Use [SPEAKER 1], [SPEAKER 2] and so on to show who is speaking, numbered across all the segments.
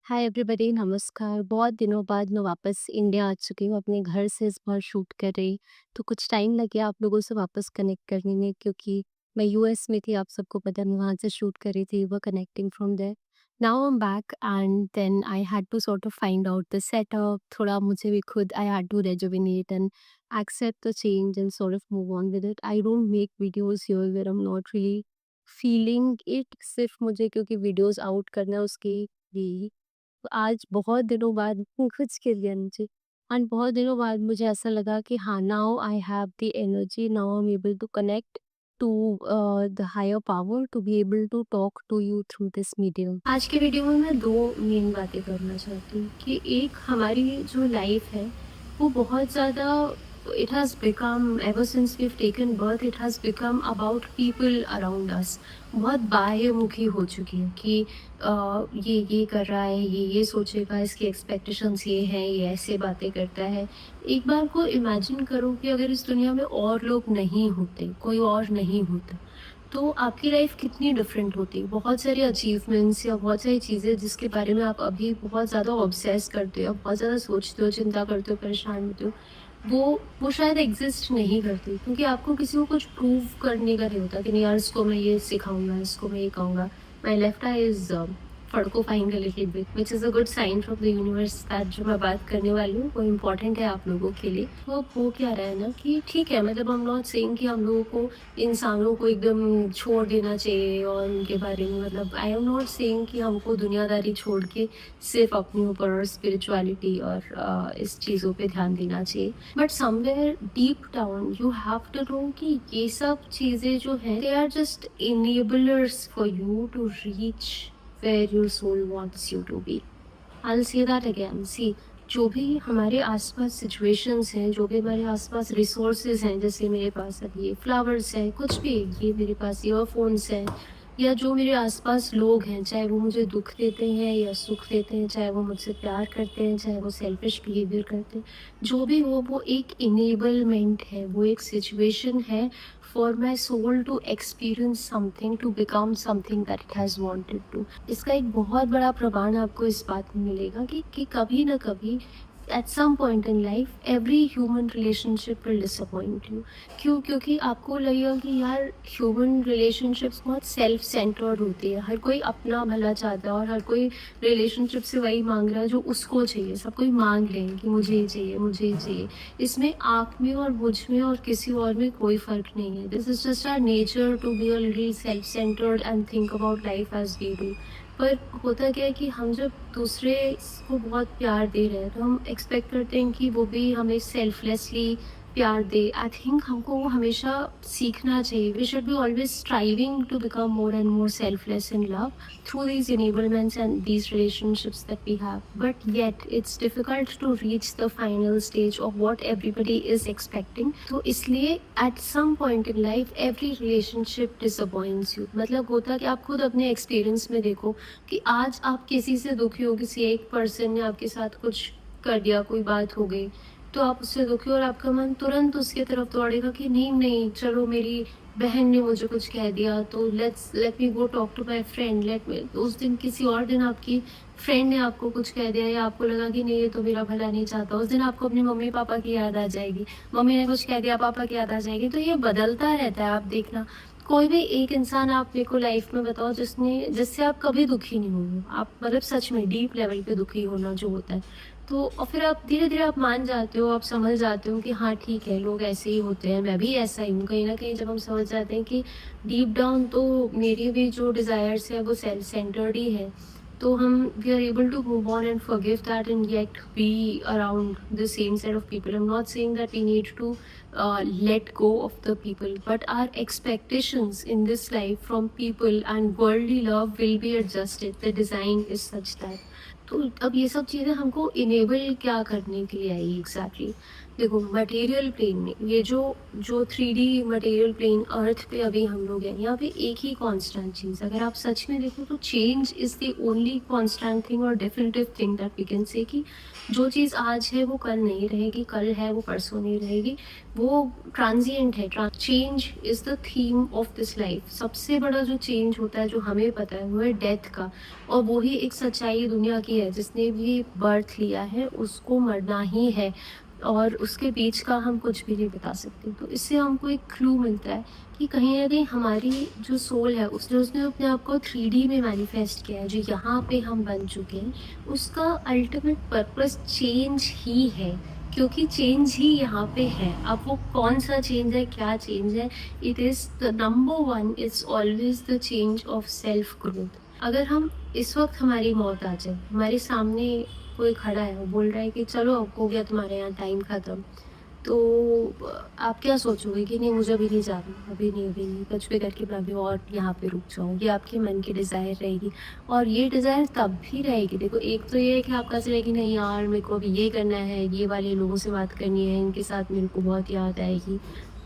[SPEAKER 1] Hi everybody, नमस्कार। बहुत दिनों बाद मैं वापस इंडिया आ चुकी हूँ। अपने घर से इस बार शूट कर रही, तो कुछ टाइम लग गया आप लोगों से वापस कनेक्ट करने में, क्योंकि मैं यूएस में थी। आप सबको पता है, मैं वहाँ से शूट कर रही थी। Were connecting from there. Now I am back and then I had to sort of find out the setup. थोड़ा मुझे भी खुद I had to rejuvenate and accept the change and sort of move on with it. I don't make videos here where I am not really feeling it. सिर्फ मुझे क्योंकि videos out करना है उसकी लिए। आज बहुत दिनों बाद कुछ के लिए मुझे एंड बहुत दिनों बाद मुझे ऐसा लगा कि हाँ, now I have the energy, now I am able to connect to the higher power to be able to talk to you through this medium. आज के वीडियो में मैं दो मेन बातें करना चाहती हूँ कि एक, हमारी जो लाइफ है वो बहुत ज़्यादा, it has become, ever since we've taken birth, it has become about people around us। बहुत बाह्यमुखी हो चुकी है कि ये कर रहा है, ये सोचेगा, इसकी एक्सपेक्टेशंस ये हैं, ये ऐसे बातें करता है। एक बार को इमेजिन करो कि अगर इस दुनिया में और लोग नहीं होते, कोई और नहीं होता, तो आपकी लाइफ कितनी डिफरेंट होती। बहुत सारे अचीवमेंट्स या बहुत सारी चीज़ें जिसके बारे में आप अभी बहुत ज़्यादा ऑब्सेस करते हो, बहुत ज़्यादा सोचते हो, चिंता करते हो, परेशान होते हो, वो शायद एग्ज़िस्ट नहीं करती, क्योंकि आपको किसी को कुछ प्रूव करने का नहीं होता कि नहीं यार, इसको मैं ये सिखाऊँगा, इसको मैं ये कहूँगा। माय लेफ्ट आई इज़ फड़को-फाइंग a little bit which is a good sign from the universe that जो मैं बात करने वाली हूँ वो इम्पोर्टेंट है आप लोगों के लिए। तो अब हो क्या रहा है ना कि ठीक है, मतलब आई एम नॉट सेइंग कि हम लोगों को, इंसानों को एकदम छोड़ देना चाहिए और उनके बारे में, मतलब आई एम नॉट सेइंग कि हमको दुनियादारी छोड़ के सिर्फ़ अपने ऊपर और स्पिरिचुअलिटी और इस चीज़ों पे ध्यान देना चाहिए। But somewhere deep down you have to know कि ये सब चीज़ें जो हैं, they are just enablers for you to reach where your soul wants you to be. I say that again, सी, जो भी हमारे आसपास सिचुएशंस हैं, जो भी हमारे आसपास रिसोर्सेज हैं, जैसे मेरे पास अब ये फ्लावर्स हैं, कुछ भी, ये मेरे पास ईयरफोन्स हैं, या जो मेरे आसपास लोग हैं, चाहे वो मुझे दुख देते हैं या सुख देते हैं, चाहे वो मुझसे प्यार करते हैं, चाहे वो सेल्फिश बिहेवियर करते हैं, जो भी हो, वो एक इनेबलमेंट है, वो एक सिचुएशन है for my soul to experience something, to become something that it has wanted to. इसका एक बहुत बड़ा प्रमाण आपको इस बात में मिलेगा कि कभी ना कभी, at some point in life, every human relationship will disappoint you. क्यों? क्योंकि आपको लगेगा कि यार, ह्यूमन रिलेशनशिप्स बहुत सेल्फ सेंटर्ड होती है। हर कोई अपना भला चाहता है और हर कोई रिलेशनशिप से वही मांग रहा है जो उसको चाहिए। सब कोई मांग रहे हैं कि मुझे ये चाहिए, मुझे ये चाहिए। इसमें आप में और मुझ में और किसी और में कोई फ़र्क नहीं है। This is just our nature to be a little self centred and think about life as we do. पर होता क्या है कि हम जब दूसरे को बहुत प्यार दे रहे हैं, तो हम एक्सपेक्ट करते हैं कि वो भी हमें सेल्फलेसली प्यार दे। आई थिंक हमको वो हमेशा सीखना चाहिए। We should be always striving to become more and more selfless in love through these enablements and these relationships that we have. But yet it's difficult to reach the final stage of what everybody is expecting. तो इसलिए at some point in life every relationship disappoints you। मतलब होता कि आप खुद अपने experience में देखो कि आज आप किसी से दुखी हो, किसी एक पर्सन ने आपके साथ कुछ कर दिया, कोई बात हो गई, तो आप उससे दुखी हो और आपका मन तुरंत उसकी तरफ दौड़ेगा कि नहीं नहीं, चलो मेरी बहन ने मुझे कुछ कह दिया तो let me go talk to my friend, let me. उस दिन किसी और दिन आपकी फ्रेंड ने आपको कुछ कह दिया या आपको लगा कि नहीं, ये तो मेरा भला नहीं चाहता, उस दिन आपको अपने मम्मी पापा की याद आ जाएगी। मम्मी ने कुछ कह दिया, पापा की याद आ जाएगी। तो ये बदलता रहता है, आप देखना। कोई भी एक इंसान आप मेरे को लाइफ में बताओ जिससे आप कभी दुखी नहीं होंगे। आप मतलब सच में डीप लेवल पे दुखी होना जो होता है, तो और फिर आप धीरे-धीरे आप मान जाते हो, आप समझ जाते हो कि हाँ ठीक है, लोग ऐसे ही होते हैं, मैं भी ऐसा ही हूँ। कहीं न कहीं जब हम समझ जाते हैं कि डीप डाउन तो मेरी भी जो डिज़ायर्स है वो सेल्फ सेंटर्ड ही है, तो हम we are able to move on and forgive that and yet be around the same set of people. I am not saying that we need to let go of the people, but our expectations in this life from people and worldly love will be adjusted। The design is such that, तो अब ये सब चीज़ें हमको enable क्या करने के लिए आई एग्जैक्टली? देखो मटेरियल प्लेन में ये जो जो 3D मटेरियल प्लेन अर्थ पे अभी हम लोग हैं, यहाँ पे एक ही कांस्टेंट चीज़, अगर आप सच में देखो तो change is the only constant thing और definitive thing that we can say कि जो चीज़ आज है वो कल नहीं रहेगी, कल है वो परसों नहीं रहेगी, वो ट्रांजिएंट है। Change is the theme of this life. सबसे बड़ा जो चेंज होता है जो हमें पता है वो है डेथ का, और वो ही एक सच्चाई दुनिया की है। जिसने भी बर्थ लिया है उसको मरना ही है, और उसके बीच का हम कुछ भी नहीं बता सकते। तो इससे हमको एक क्लू मिलता है कि कहीं ना कहीं हमारी जो सोल है उसने अपने आप को 3D में मैनिफेस्ट किया है, जो यहाँ पे हम बन चुके हैं, उसका अल्टीमेट पर्पस चेंज ही है, क्योंकि चेंज ही यहाँ पे है। अब वो कौन सा चेंज है, क्या चेंज है, it is the number one, it's always the change of self growth. अगर हम इस वक्त हमारी मौत आ जाए, हमारे सामने कोई खड़ा है, वो बोल रहा है कि चलो अब हो गया तुम्हारे यहाँ टाइम ख़त्म, तो आप क्या सोचोगे कि नहीं मुझे अभी नहीं जाना, अभी नहीं, कुछ भी करके मैं अभी और यहाँ पे रुक जाऊँ। ये आपके मन की डिज़ायर रहेगी, और ये डिज़ायर तब भी रहेगी। देखो एक तो ये है कि आपका ऐसा कि नहीं यार मेरे को अभी ये करना है, ये वाले लोगों से बात करनी है, इनके साथ मेरे को बहुत याद आएगी,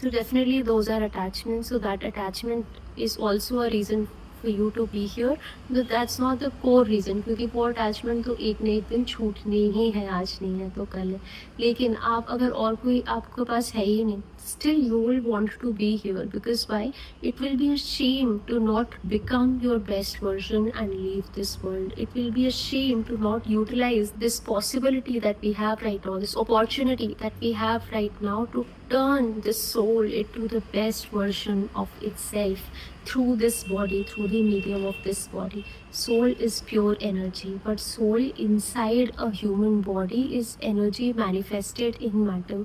[SPEAKER 1] तो definitely those are attachment. So that attachment is also a reason for you to be here, but that's not the core reason, क्योंकि core attachment तो एक न एक दिन छूटनी ही है, आज नहीं है तो कल है। लेकिन आप अगर और कोई आपके पास है ही नहीं, still you will want to be here, because why? It will be a shame to not become your best version and leave this world. It will be a shame to not utilize this possibility that we have right now, this opportunity that we have right now to turn this soul into the best version of itself through this body, through the medium of this body. Soul is pure energy, but soul inside a human body is energy manifested in matter.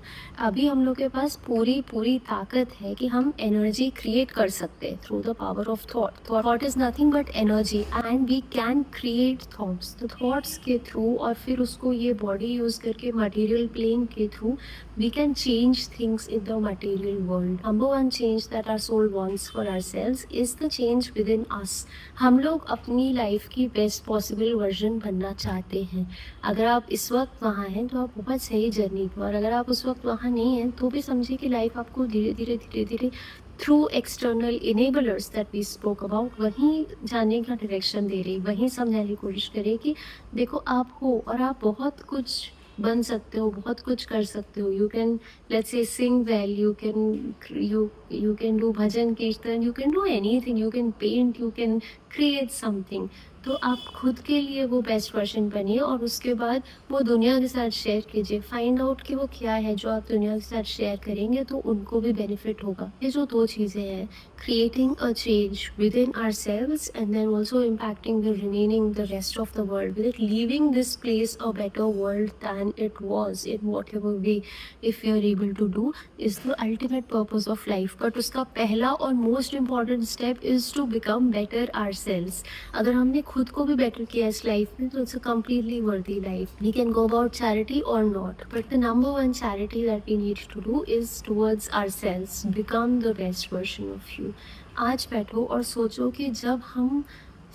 [SPEAKER 1] अभी हम लोग के पास पूरी पूरी ताकत है कि हम एनर्जी क्रिएट कर सकते हैं through the power of thought. Thought is nothing but energy, and we can create thoughts. तो थॉट्स के थ्रू और फिर उसको ये बॉडी यूज करके मटेरियल प्लेन के through we can change things in the material world. Number one change that our soul wants for ourselves is the change within us. हम लोग अपनी लाइफ की बेस्ट पॉसिबल वर्जन बनना चाहते हैं। अगर आप इस वक्त वहाँ हैं तो आप बहुत सही जर्नी पर, और अगर आप उस वक्त वहाँ नहीं हैं तो भी समझिए कि लाइफ आपको धीरे धीरे through external enablers that we spoke about वहीं जाने का डायरेक्शन दे रही, वहीं समझाने की कोशिश करे कि देखो आप हो और आप बहुत कुछ बन सकते हो, बहुत कुछ कर सकते हो। You can let's say sing well, you can do bhajan kirtan, you can do anything, you can paint, you can create something. तो आप खुद के लिए वो बेस्ट वर्जन बनिए, और उसके बाद वो दुनिया के साथ शेयर कीजिए। फाइंड आउट कि वो क्या है जो आप दुनिया के साथ शेयर करेंगे तो उनको भी बेनिफिट होगा। ये जो दो चीज़ें हैं, creating a change within ourselves and then also impacting the rest of the world, with it leaving this place a better world than it was in whatever way, if we are able to do, is the ultimate purpose of life. But उसका पहला और most important step is to become better ourselves. अगर हमने खुद को भी better किया इस लाइफ में तो it's a completely worthy life. We can go about charity or not, but the number one charity that we need to do is towards ourselves. Become the best version of you. आज बैठो और सोचो कि जब हम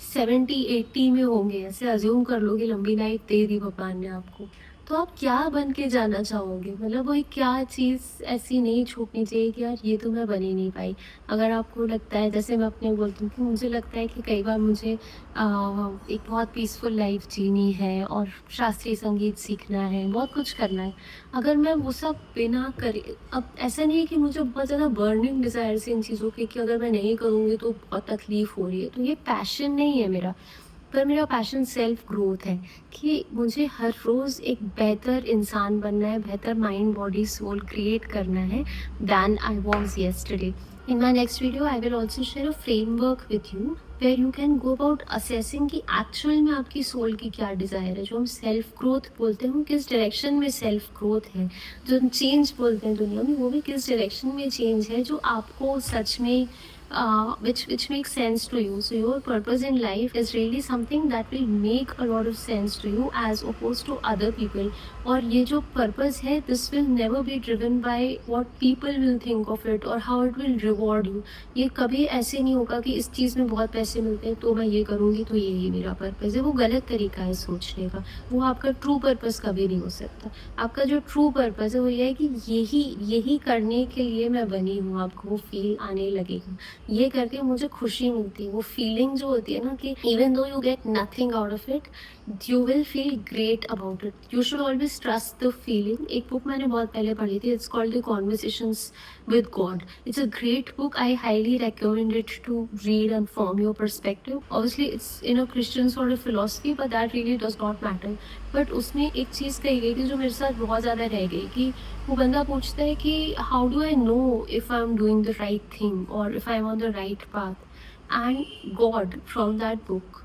[SPEAKER 1] 70-80 में होंगे, ऐसे अज्यूम कर लो कि लंबी लाइफ दे दी भगवान ने आपको, तो आप क्या बन के जाना चाहोगे? मतलब वही क्या चीज़ ऐसी नहीं छूटनी चाहिए कि यार ये तो मैं बन ही नहीं पाई। अगर आपको लगता है, जैसे मैं अपने बोलती हूँ कि मुझे लगता है कि कई बार मुझे एक बहुत पीसफुल लाइफ जीनी है और शास्त्रीय संगीत सीखना है, बहुत कुछ करना है। अगर मैं वो सब बिना करे, अब ऐसा नहीं है कि मुझे बहुत ज़्यादा बर्निंग डिज़ायर्स इन चीज़ों की कि अगर मैं नहीं करूँगी तो बहुत तकलीफ़ हो रही है, तो ये पैशन नहीं है मेरा। पर मेरा पैशन सेल्फ ग्रोथ है कि मुझे हर रोज़ एक बेहतर इंसान बनना है, बेहतर माइंड बॉडी सोल क्रिएट करना है than I was yesterday. In my next video, I will also share a framework with you where you can go about assessing कि एक्चुअल में आपकी सोल की क्या डिज़ायर है। जो हम सेल्फ ग्रोथ बोलते हैं वो किस डायरेक्शन में सेल्फ ग्रोथ है, जो हम चेंज बोलते हैं दुनिया में वो भी किस डायरेक्शन में चेंज है, जो आपको सच में which makes sense to you. So your purpose in life is really something that will make a lot of sense to you as opposed to other people. और ये जो purpose है, this will never be driven by what people will think of it or how it will reward you. ये कभी ऐसे नहीं होगा कि इस चीज़ में बहुत पैसे मिलते हैं तो मैं ये करूँगी तो यही मेरा पर्पस है। वो गलत तरीका है सोचने का। वो आपका ट्रू पर्पस कभी नहीं हो सकता। आपका जो ट्रू पर्पस है वो ये है कि यही करने के लिए मैं बनी हूँ। आपको वो फील आने लगेगा। ये करके मुझे खुशी मिलती है। वो फीलिंग जो होती है ना कि even though you get nothing out of it, you will feel great about it. You should always trust the feeling. एक बुक मैंने बहुत पहले पढ़ी थी, it's called the conversations with God. It's a great book. I highly recommend it to read and form your perspective. Obviously, it's in a Christian sort of philosophy, but that really does not matter. But उसमें एक चीज़ कही गई थी जो मेरे साथ बहुत ज़्यादा रह गई कि वो बंदा पूछता है कि how do I know if I'm doing the right thing or if I'm on the right path? And God, from that book,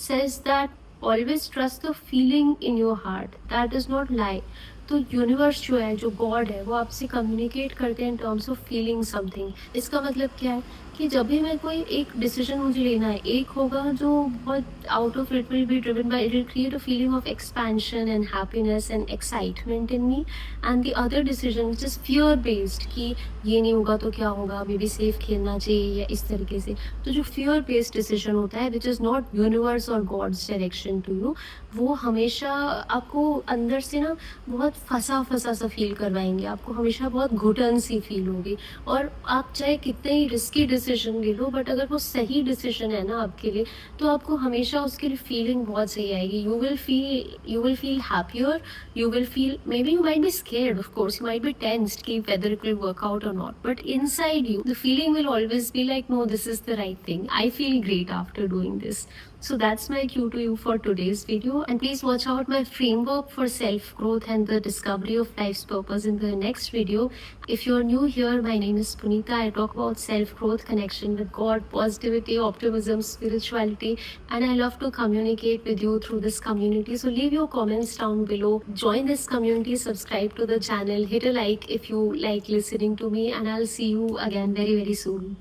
[SPEAKER 1] says that always trust the feeling in your heart. That does not lie. तो universe जो है, जो God है, वो आपसे communicate करते हैं in terms of feeling something. इसका मतलब क्या है कि जब भी मैं कोई एक डिसीजन मुझे लेना है, एक होगा जो बहुत out of it will be driven by, it will create a feeling of expansion and happiness and excitement in me, and the other decision which is fear based कि ये नहीं होगा तो क्या होगा, मे बी सेफ खेलना चाहिए या इस तरीके से। तो जो फियर बेस्ड डिसीजन होता है विच इज़ नॉट यूनिवर्स और गॉड्स डायरेक्शन टू यू, वो हमेशा आपको अंदर से ना बहुत फंसा फंसा सा फील करवाएंगे। आपको हमेशा बहुत घुटन सी फील होगी। और आप चाहे कितने ही रिस्की डिसीजन ले लो, बट अगर वो सही डिसीजन है ना आपके लिए, तो आपको हमेशा उसके लिए फीलिंग बहुत सही आएगी। You will feel happier, you will feel, may be you might be scared, of course you might be tensed कि whether it will work out और not, but inside you the feeling will always be like no, this is the right thing, I feel great after doing this. So that's my cue to you for today's video, and please watch out my framework for self-growth and the discovery of life's purpose in the next video. If you're new here, my name is Punita. I talk about self-growth, connection with God, positivity, optimism, spirituality, and I love to communicate with you through this community. So leave your comments down below. Join this community, subscribe to the channel, hit a like if you like listening to me, and I'll see you again very, very soon.